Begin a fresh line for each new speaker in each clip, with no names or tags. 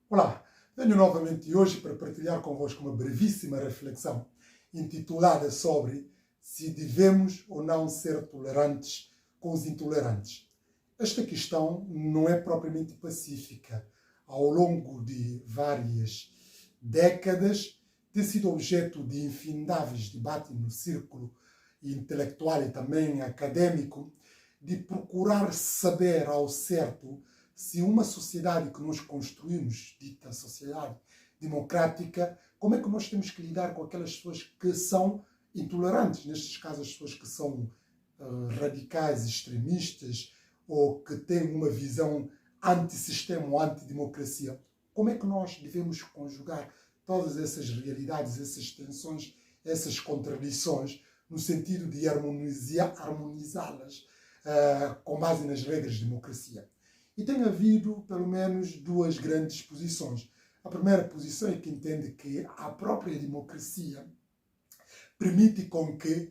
Olá, venho novamente hoje para partilhar convosco uma brevíssima reflexão intitulada sobre se devemos ou não ser tolerantes com os intolerantes. Esta questão não é propriamente pacífica. Ao longo de várias décadas, tem sido objeto de infindáveis debates no círculo intelectual e também acadêmico, de procurar saber ao certo se uma sociedade que nós construímos, dita sociedade democrática, como é que nós temos que lidar com aquelas pessoas que são intolerantes, nestes casos as pessoas que são radicais, extremistas, ou que têm uma visão antissistema ou antidemocracia. Como é que nós devemos conjugar todas essas realidades, essas tensões, essas contradições, no sentido de harmonizá-las com base nas regras de democracia? E tem havido, pelo menos, duas grandes posições. A primeira posição é que entende que a própria democracia permite com que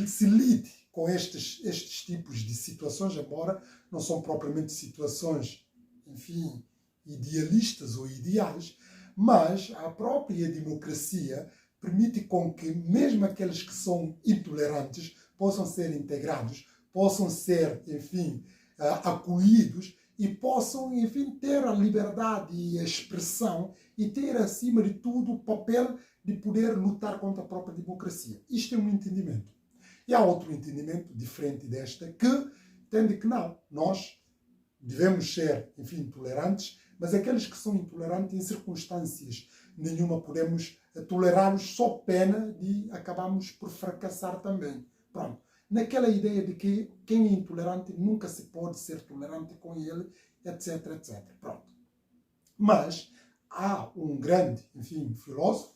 se lide com estes tipos de situações, embora não são propriamente situações, enfim, idealistas ou ideais, mas a própria democracia permite com que mesmo aqueles que são intolerantes possam ser integrados, possam ser, enfim, acolhidos e possam, enfim, ter a liberdade e a expressão e ter, acima de tudo, o papel de poder lutar contra a própria democracia. Isto é um entendimento. E há outro entendimento, diferente desta, que entende que não, nós devemos ser, enfim, tolerantes, mas aqueles que são intolerantes, em circunstâncias nenhuma, podemos tolerá-los só pena de acabarmos por fracassar também. Pronto. Naquela ideia de que quem é intolerante nunca se pode ser tolerante com ele, etc, etc. Pronto. Mas há um grande, enfim, filósofo,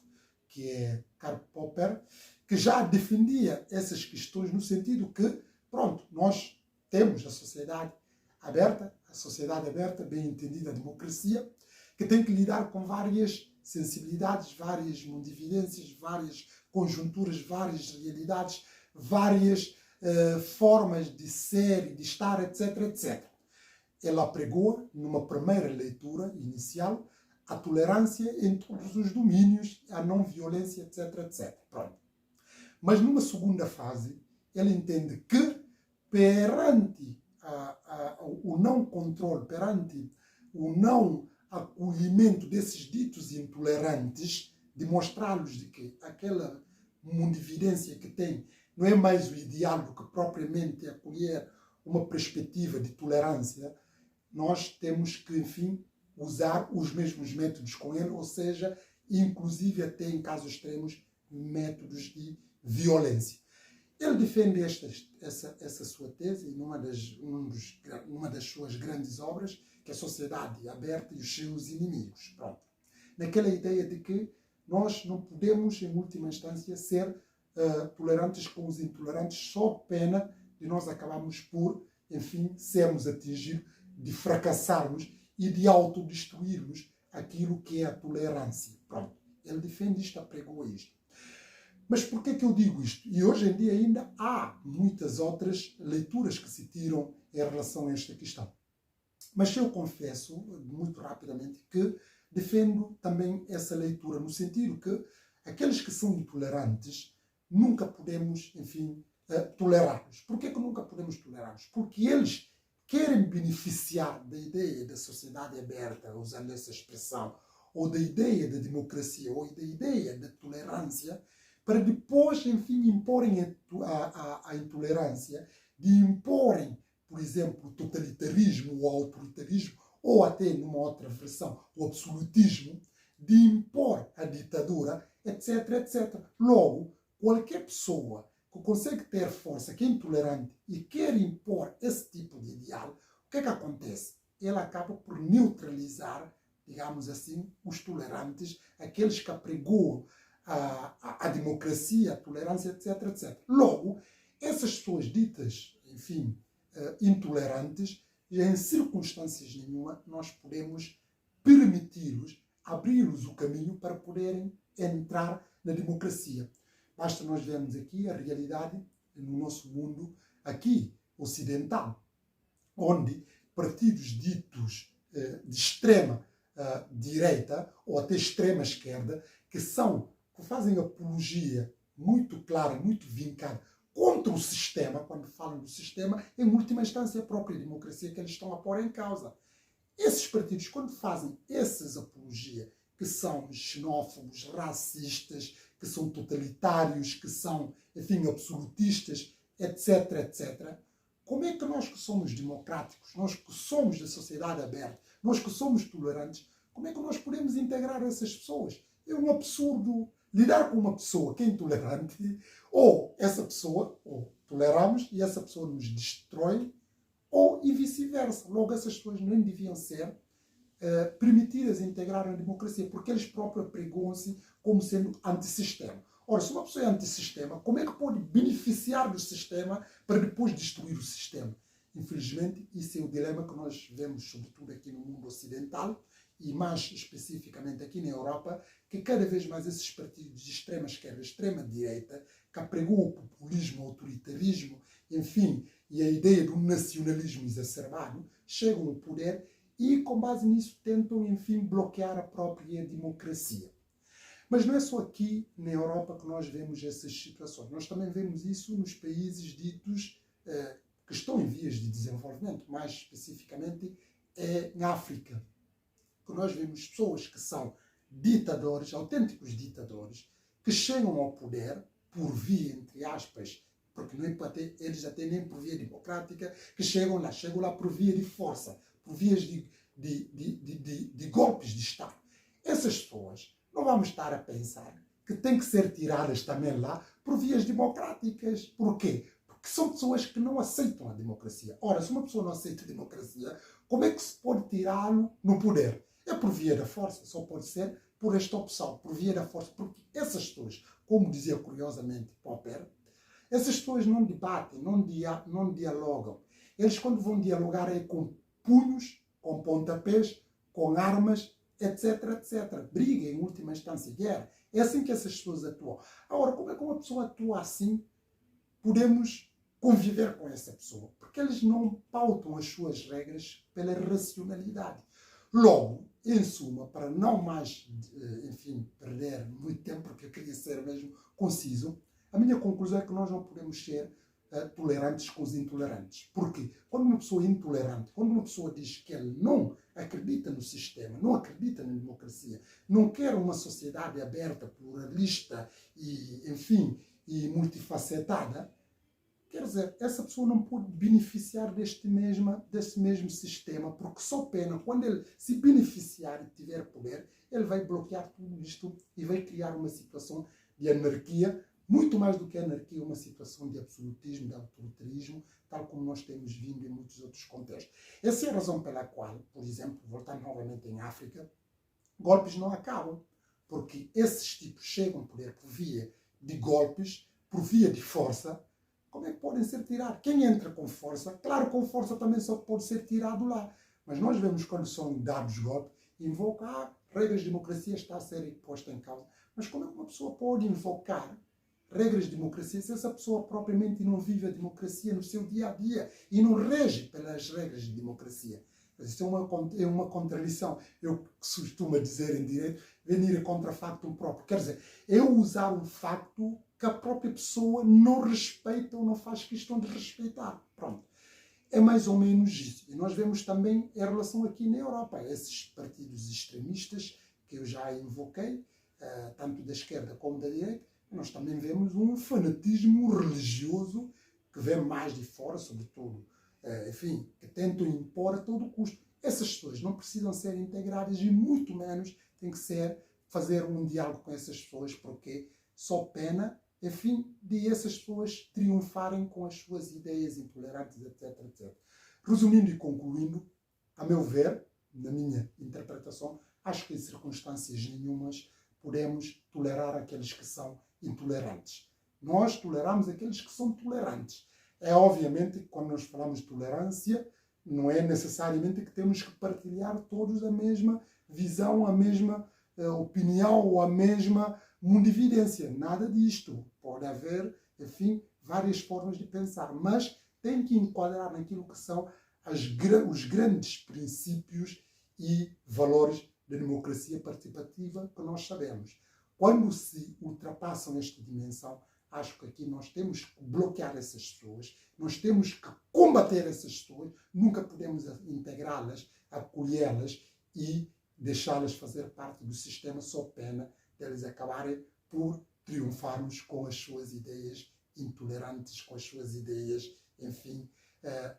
que é Karl Popper, que já defendia essas questões no sentido que, pronto, nós temos a sociedade aberta, bem entendida a democracia, que tem que lidar com várias sensibilidades, várias mundividências, várias conjunturas, várias realidades, várias formas de ser, de estar, etc, etc. Ela pregou, numa primeira leitura inicial, a tolerância em todos os domínios, a não violência, etc, etc. Pronto. Mas numa segunda fase, ela entende que perante o não controle, perante o não acolhimento desses ditos intolerantes, de mostrá-los de que aquela mundividência que tem não é mais o ideal do que propriamente acolher uma perspectiva de tolerância, nós temos que, enfim, usar os mesmos métodos com ele, ou seja, inclusive até em casos extremos, métodos de violência. Ele defende essa sua tese numa das suas grandes obras, que é a Sociedade Aberta e os Seus Inimigos. Pronto. Naquela ideia de que nós não podemos, em última instância, ser tolerantes com os intolerantes, só pena de nós acabarmos por, enfim, sermos atingidos, de fracassarmos e de autodestruirmos aquilo que é a tolerância. Pronto. Ele defende isto, apregou isto. Mas por que eu digo isto? E hoje em dia ainda há muitas outras leituras que se tiram em relação a esta questão. Mas eu confesso, muito rapidamente, que defendo também essa leitura, no sentido que aqueles que são intolerantes, nunca podemos, enfim, tolerá-los. Por que nunca podemos tolerá-los? Porque eles querem beneficiar da ideia da sociedade aberta, usando essa expressão, ou da ideia da democracia, ou da ideia da tolerância, para depois, enfim, imporem a intolerância, de imporem, por exemplo, o totalitarismo, o autoritarismo, ou até, numa outra versão, o absolutismo, de impor a ditadura, etc, etc. Logo, qualquer pessoa que consegue ter força, que é intolerante e quer impor esse tipo de ideal, o que é que acontece? Ele acaba por neutralizar, digamos assim, os tolerantes, aqueles que apregoam a democracia, a tolerância, etc, etc. Logo, essas pessoas ditas, enfim, intolerantes, em circunstâncias nenhuma, nós podemos permiti-los, abrir-los o caminho para poderem entrar na democracia. Basta nós vermos aqui a realidade no nosso mundo, aqui, ocidental, onde partidos ditos de extrema direita ou até extrema esquerda, que fazem apologia muito clara, muito vincada contra o sistema, quando falam do sistema, em última instância a própria democracia que eles estão a pôr em causa. Esses partidos, quando fazem essas apologias, que são xenófobos, racistas, que são totalitários, que são, enfim, absolutistas, etc., etc., como é que nós que somos democráticos, nós que somos da sociedade aberta, nós que somos tolerantes, como é que nós podemos integrar essas pessoas? É um absurdo lidar com uma pessoa que é intolerante, ou essa pessoa, ou toleramos e essa pessoa nos destrói, ou e vice-versa. Logo, essas pessoas nem deviam ser permitidas a integrar a democracia, porque eles próprios pregam-se como sendo antissistema. Ora, se uma pessoa é antissistema, como é que pode beneficiar do sistema para depois destruir o sistema? Infelizmente, isso é o dilema que nós vemos, sobretudo aqui no mundo ocidental, e mais especificamente aqui na Europa, que cada vez mais esses partidos de extrema esquerda, extrema direita, que apregam o populismo, o autoritarismo, enfim, e a ideia do nacionalismo exacerbado, chegam ao poder e, com base nisso, tentam, enfim, bloquear a própria democracia. Mas não é só aqui na Europa que nós vemos essas situações. Nós também vemos isso nos países ditos que estão em vias de desenvolvimento, mais especificamente em África. Que nós vemos pessoas que são ditadores, autênticos ditadores, que chegam ao poder por via, entre aspas, porque não é eles até nem por via democrática, que chegam lá por via de força, por vias de golpes de Estado. Essas pessoas, não vamos estar a pensar que têm que ser tiradas também lá por vias democráticas. Por quê? Porque são pessoas que não aceitam a democracia. Ora, se uma pessoa não aceita a democracia, como é que se pode tirá-lo no poder? É por via da força, só pode ser por esta opção, por via da força. Porque essas pessoas, como dizia curiosamente Popper, essas pessoas não debatem, não dialogam. Eles, quando vão dialogar, é com punhos, com pontapés, com armas, etc, etc. Briga, em última instância, guerra. É assim que essas pessoas atuam. Agora, como é que uma pessoa atua assim? Podemos conviver com essa pessoa, porque eles não pautam as suas regras pela racionalidade. Logo, em suma, para não mais, enfim, perder muito tempo, porque eu queria ser mesmo conciso, a minha conclusão é que nós não podemos ser tolerantes com os intolerantes. Porque quando uma pessoa é intolerante, quando uma pessoa diz que ele não acredita no sistema, não acredita na democracia, não quer uma sociedade aberta, pluralista e, enfim, e multifacetada, quer dizer, essa pessoa não pode beneficiar desse mesmo sistema, porque só pena, quando ele se beneficiar e tiver poder, ele vai bloquear tudo isto e vai criar uma situação de anarquia, muito mais do que anarquia, uma situação de absolutismo, de autoritarismo, tal como nós temos vindo em muitos outros contextos. Essa é a razão pela qual, por exemplo, voltando novamente em África, golpes não acabam, porque esses tipos chegam ao poder por via de golpes, por via de força. Como é que podem ser tirados? Quem entra com força, claro, com força também só pode ser tirado lá. Mas nós vemos quando são dados golpes, invoca regras de democracia está a ser posta em causa. Mas como é que uma pessoa pode invocar regras de democracia se essa pessoa propriamente não vive a democracia no seu dia a dia e não rege pelas regras de democracia? Isso é uma contradição. Eu costumo dizer em direito, venir contra factum próprio. Quer dizer, eu usar um facto que a própria pessoa não respeita ou não faz questão de respeitar. Pronto. É mais ou menos isso. E nós vemos também em relação aqui na Europa, esses partidos extremistas que eu já invoquei, tanto da esquerda como da direita, nós também vemos um fanatismo religioso que vem mais de fora, sobretudo, enfim, que tentam impor a todo custo. Essas pessoas não precisam ser integradas e muito menos tem que fazer um diálogo com essas pessoas, porque só pena, enfim, de essas pessoas triunfarem com as suas ideias intolerantes, etc, etc. Resumindo e concluindo, a meu ver, na minha interpretação, acho que em circunstâncias nenhumas podemos tolerar aqueles que são intolerantes. Nós toleramos aqueles que são tolerantes. É obviamente que quando nós falamos de tolerância, não é necessariamente que temos que partilhar todos a mesma visão, a mesma opinião ou a mesma mundividência. Nada disto. Pode haver, enfim, várias formas de pensar, mas tem que enquadrar naquilo que são os grandes princípios e valores da democracia participativa que nós sabemos. Quando se ultrapassam esta dimensão, acho que aqui nós temos que bloquear essas pessoas, nós temos que combater essas pessoas, nunca podemos integrá-las, acolhê-las e deixá-las fazer parte do sistema sob pena de eles acabarem por triunfarmos com as suas ideias intolerantes, com as suas ideias, enfim,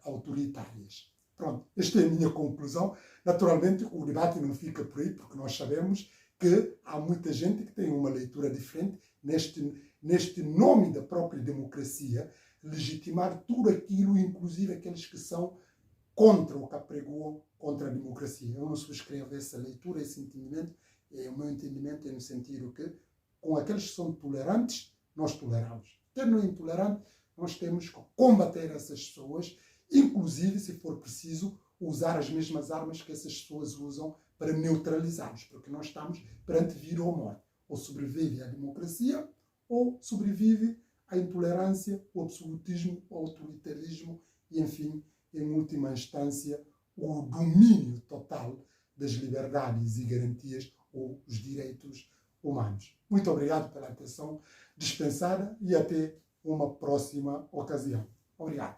autoritárias. Pronto, esta é a minha conclusão. Naturalmente, o debate não fica por aí, porque nós sabemos que há muita gente que tem uma leitura diferente neste nome da própria democracia, legitimar tudo aquilo, inclusive aqueles que são contra o que apregoam contra a democracia. Eu não subscrevo essa leitura, esse entendimento. O meu entendimento é no sentido que, com aqueles que são tolerantes, nós toleramos. Quem não é intolerante, nós temos que combater essas pessoas, inclusive, se for preciso, usar as mesmas armas que essas pessoas usam para neutralizá-los, porque nós estamos perante vida ou morte. Ou sobrevive a democracia, ou sobrevive a intolerância, o absolutismo, o autoritarismo e, enfim, em última instância, o domínio total das liberdades e garantias ou os direitos humanos. Muito obrigado pela atenção dispensada e até uma próxima ocasião. Obrigado.